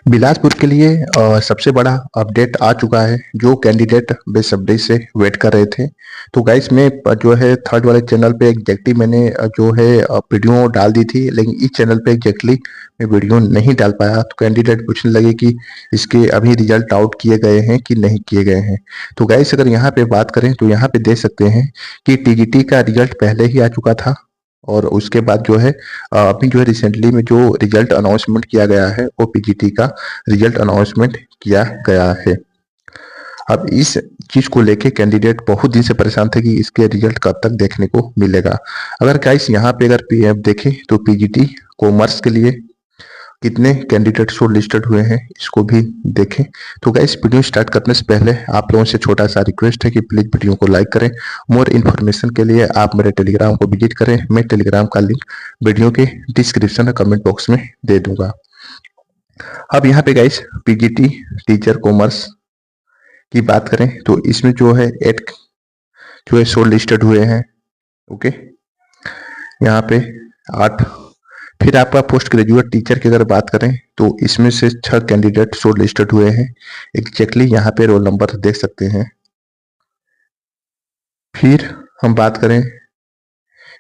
बिलासपुर के लिए सबसे बड़ा अपडेट आ चुका है। जो कैंडिडेट बेसब्री से वेट कर रहे थे, तो गाइस मैं जो है थर्ड वाले चैनल पे एग्जैक्टली मैंने जो है वीडियो डाल दी थी, लेकिन इस चैनल पे एग्जैक्टली मैं वीडियो नहीं डाल पाया। तो कैंडिडेट पूछने लगे कि इसके अभी रिजल्ट आउट किए गए हैं कि नहीं किए गए हैं। तो गाइस अगर यहाँ पे बात करें तो यहाँ पे देख सकते हैं कि टीजीटी का रिजल्ट पहले ही आ चुका था, और उसके बाद जो है अभी जो है रिसेंटली में जो रिजल्ट अनाउंसमेंट किया गया है वो पीजीटी का रिजल्ट अनाउंसमेंट किया गया है। अब इस चीज को लेके कैंडिडेट बहुत दिन से परेशान थे कि इसके रिजल्ट कब तक देखने को मिलेगा। अगर गाइस यहाँ पे अगर पीएफ देखें तो पीजीटी कॉमर्स के लिए कितने कैंडिडेट शॉर्ट लिस्टेड हुए हैं इसको भी देखें। तो गाइस वीडियो स्टार्ट करने से पहले आप लोगों से छोटा सा रिक्वेस्ट है कि प्लीज वीडियो को लाइक करें। मोर इन्फॉर्मेशन के लिए आप मेरे टेलीग्राम को विजिट करें। मैं टेलीग्राम का लिंक वीडियो के डिस्क्रिप्शन और कमेंट बॉक्स में दे दूंगा। अब यहाँ पे गाइस पीजीटी टीचर कॉमर्स की बात करें तो इसमें जो है 8 जो है शॉर्ट लिस्टेड हुए हैं। ओके, यहाँ पे 8। फिर आपका पोस्ट ग्रेजुएट टीचर की अगर बात करें तो इसमें से 6 कैंडिडेट शॉर्ट लिस्टेड हुए हैं। एग्जैक्टली यहाँ पे रोल नंबर देख सकते हैं। फिर हम बात करें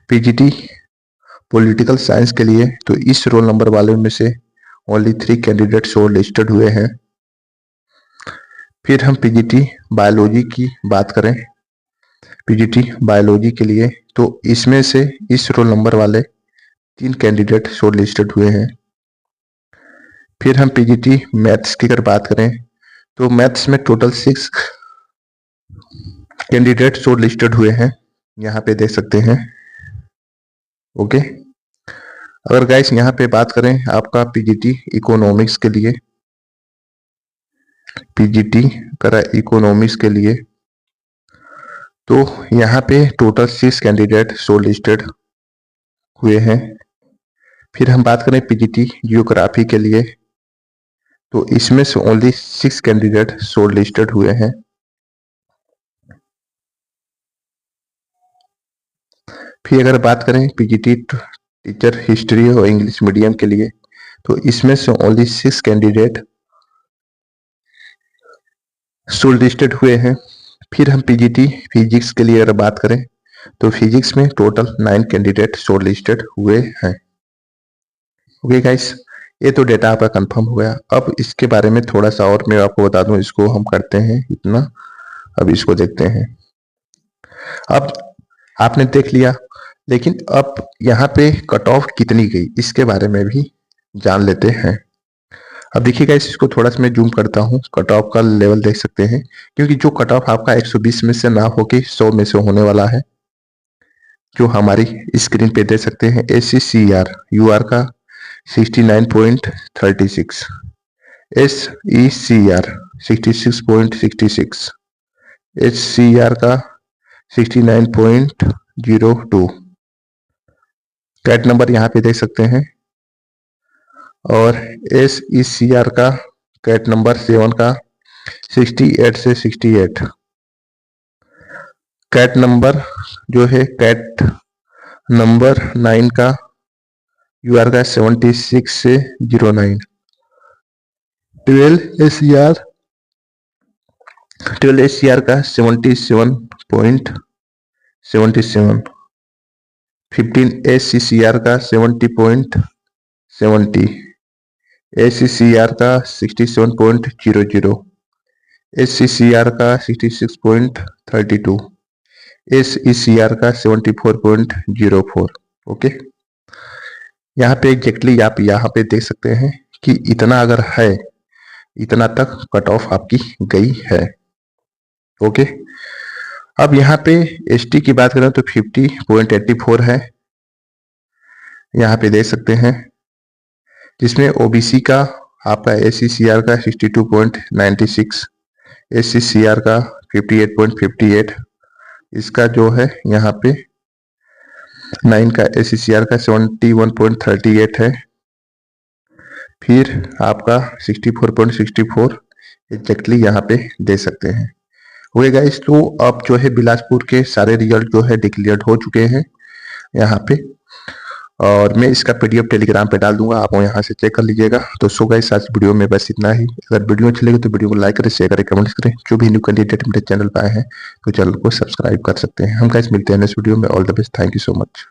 पीजीटी पॉलिटिकल साइंस के लिए तो इस रोल नंबर वाले में से ओनली 3 कैंडिडेट शॉर्ट लिस्टेड हुए हैं। फिर हम पीजीटी बायोलॉजी की बात करें, पीजीटी बायोलॉजी के लिए तो इसमें से इस रोल नंबर वाले 3 कैंडिडेट शॉर्ट लिस्टेड हुए हैं। फिर हम पीजीटी मैथ्स की अगर बात करें तो मैथ्स में टोटल 6 कैंडिडेट शॉर्ट लिस्टेड हुए हैं, यहाँ पे देख सकते हैं। ओके, अगर गाइस यहाँ पे बात करें आपका पीजीटी इकोनॉमिक्स के लिए, पीजीटी करा इकोनॉमिक्स के लिए तो यहाँ पे टोटल 6 कैंडिडेट शॉर्ट लिस्टेड हुए हैं। फिर हम बात करें पीजीटी जियोग्राफी के लिए तो इसमें से ओनली 6 कैंडिडेट शॉर्ट लिस्टेड हुए हैं। फिर अगर बात करें पीजीटी टीचर हिस्ट्री और इंग्लिश मीडियम के लिए तो इसमें से ओनली 6 कैंडिडेट शॉर्ट लिस्टेड हुए हैं। फिर हम पीजीटी फिजिक्स के लिए अगर बात करें तो फिजिक्स में टोटल 9 कैंडिडेट शॉर्ट लिस्टेड हुए हैं। ओके गाइस, ये तो डेटा आपका कंफर्म हो गया। अब इसके बारे में थोड़ा सा और मैं आपको बता दूं, इसको हम करते हैं इतना। अब इसको देखते हैं। अब आपने देख लिया, लेकिन अब यहाँ पे कट ऑफ कितनी गई इसके बारे में भी जान लेते हैं। अब देखिएगा इसको थोड़ा सा मैं जूम करता हूँ, कट ऑफ का लेवल देख सकते हैं, क्योंकि जो कट ऑफ आपका 120 में से ना होके 100 में से होने वाला है, जो हमारी स्क्रीन पे देख सकते हैं। ACCR UR का 69.36, SECR 66.66, HCR का 69.02, कैट नंबर यहाँ पे देख सकते हैं। और SECR का कैट नंबर 7 का 68 से 68, कैट नंबर जो है कैट नंबर 9 का UR का 76 से 09, 12 SCR का 77.77, 15 SCCR का 70.70, SCCR का 67.00, SCCR का 66.32, SECR का 74.04। ओके, यहाँ पे एग्जैक्टली आप यहाँ पे देख सकते हैं कि इतना अगर है, इतना तक कट ऑफ आपकी गई है। ओके, अब यहाँ पे ST की बात करें तो 50.84 है, यहाँ पे देख सकते हैं, जिसमें OBC का आपका SCCR का 62.96, SCCR का 58.58, इसका जो है यहाँ पे 9 का SCCR का 71.38 है। फिर आपका 64.64 एग्जैक्टली यहाँ पे दे सकते हैं। ओके गाइस, तो अब जो है बिलासपुर के सारे रिजल्ट जो है डिक्लेयर्ड हो चुके हैं यहाँ पे। और मैं इसका पीडीएफ टेलीग्राम पे डाल दूंगा, आप यहाँ से चेक कर लीजिएगा। तो सो गाइस आज वीडियो में बस इतना ही। अगर वीडियो अच्छी लगे तो वीडियो को लाइक करें, शेयर करें, कमेंट्स करें। जो भी न्यू कैंडिडेट मेरे चैनल पर आए हैं तो चैनल को सब्सक्राइब कर सकते हैं। हम गाइस मिलते हैं नेक्स्ट वीडियो में। All the best, thank you so much.